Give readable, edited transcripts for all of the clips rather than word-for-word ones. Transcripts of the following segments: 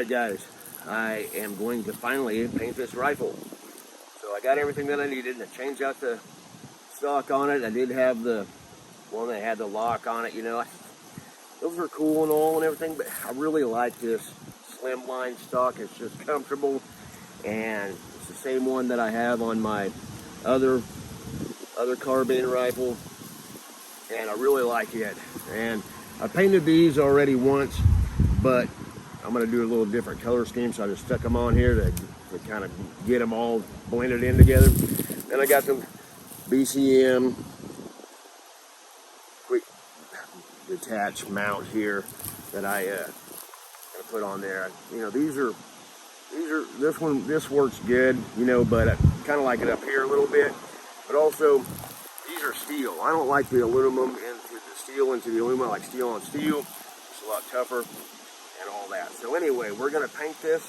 Alright guys, I am going to finally paint this rifle. So I got everything that I needed. I changed out the stock on it. I did have the one that had the lock on it, you know. Those are cool and all and everything, but I really like this slimline stock. It's just comfortable, and it's the same one that I have on my other carbine rifle, and I really like it. And I painted these already once, but I'm going to do a little different color scheme, so I just stuck them on here to kind of get them all blended in together. Then I got the BCM quick detach mount here that I gonna put on there. You know, this works good, you know, but I kind of like it up here a little bit. But also, these are steel. I don't like the aluminum into the steel into the aluminum. I like steel on steel. It's a lot tougher and all that. So anyway, we're gonna paint this,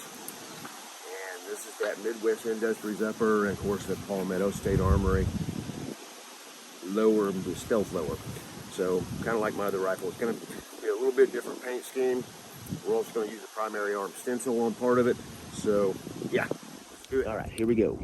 and this is that Midwest Industries upper, and of course the Palmetto State Armory lower, the stealth lower. So kind of like my other rifle, it's gonna be a little bit different paint scheme. We're also gonna use the Primary Arms Stencil on part of it. So yeah, let's do it. All right, here we go.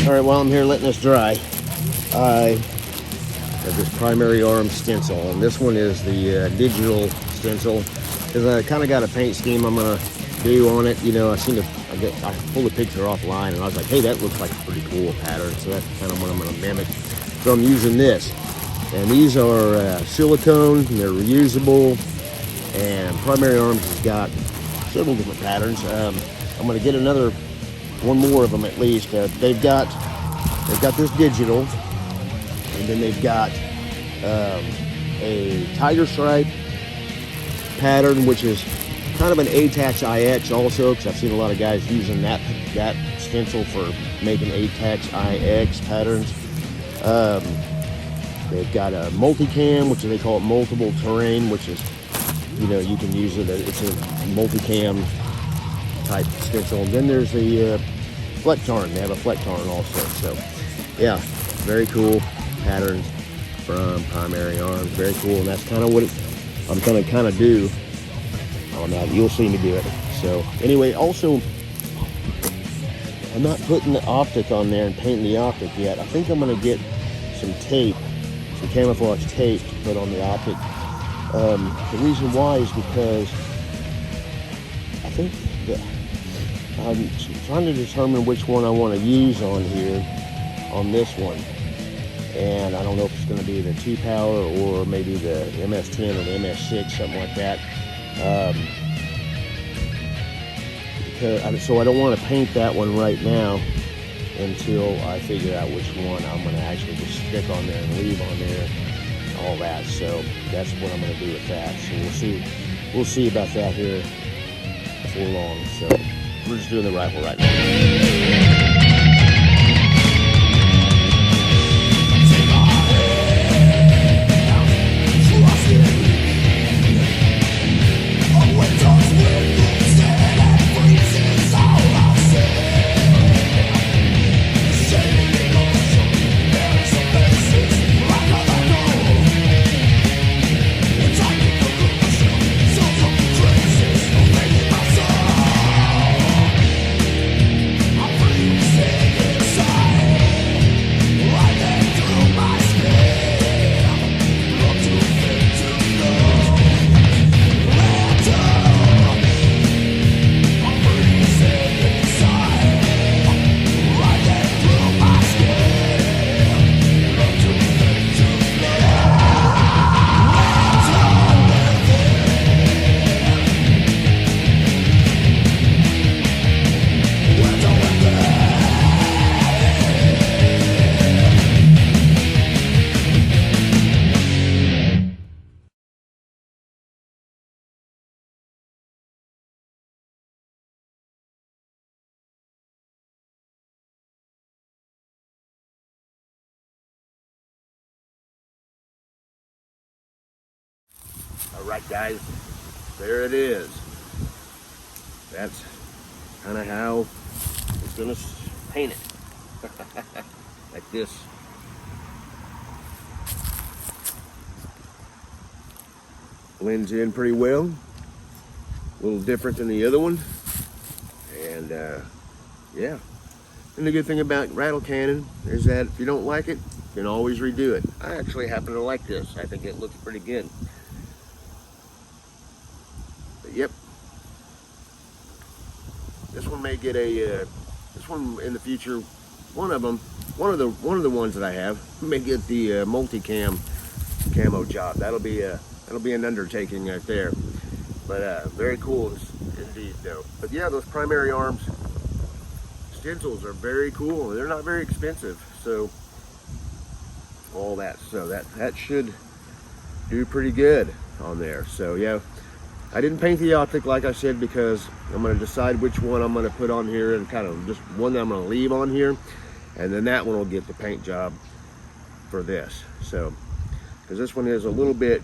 Alright, while I'm here letting this dry, I have this Primary Arms Stencil, and this one is the digital stencil, because I kind of got a paint scheme I'm going to do on it. You know, I pulled a picture offline, and I was like, hey, that looks like a pretty cool pattern, so that's kind of what I'm going to mimic. So I'm using this, and these are silicone, and they're reusable, and Primary Arms has got several different patterns. I'm going to get one more of them at least. They've got this digital, and then they've got a tiger stripe pattern, which is kind of an ATAX IX also, because I've seen a lot of guys using that stencil for making ATAX IX patterns. They've got a multicam, which they call it multiple terrain, which is, you know, you can use it. It's a multicam type stencil. And then there's the Flectarn. They have a Flectarn also. So yeah, very cool patterns from Primary Arms. Very cool, and that's kind of what I'm gonna kind of do on that. You'll see me do it. So anyway, also I'm not putting the optic on there and painting the optic yet. I think I'm gonna get some tape, some camouflage tape to put on the optic. The reason why is because I think that I'm trying to determine which one I want to use on here, on this one. And I don't know if it's going to be the T-Power or maybe the MS-10 or the MS-6, something like that. So I don't want to paint that one right now until I figure out which one I'm going to actually just stick on there and leave on there, all that. So that's what I'm going to do with that. So we'll see about that here before long. So we're just doing the rifle right now. All right, guys, there it is. That's kind of how it's gonna paint it. Like this. Blends in pretty well. A little different than the other one. And yeah. And the good thing about rattle cannon is that if you don't like it, you can always redo it. I actually happen to like this. I think it looks pretty good. But yep. This one may get a this one in the future, one of the ones that I have may get the multi-cam camo job. That'll be an undertaking right there. But very cool indeed though. But yeah, those Primary Arms stencils are very cool. They're not very expensive, so all that. So that should do pretty good on there. So yeah, I didn't paint the optic like I said because I'm going to decide which one I'm going to put on here, and kind of just one that I'm going to leave on here, and then that one will get the paint job for this. So because this one is a little bit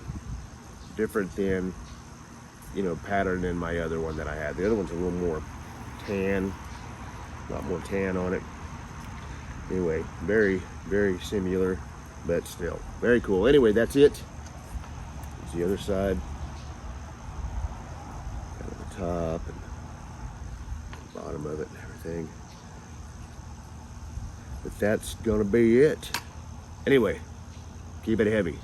different than, you know, pattern than my other one that I had. The other one's a little more tan, a lot more tan on it. Anyway, very, very similar, but still very cool. Anyway, that's it. There's the other side. Kind of the top and the bottom of it and everything. But that's gonna be it. Anyway, keep it heavy.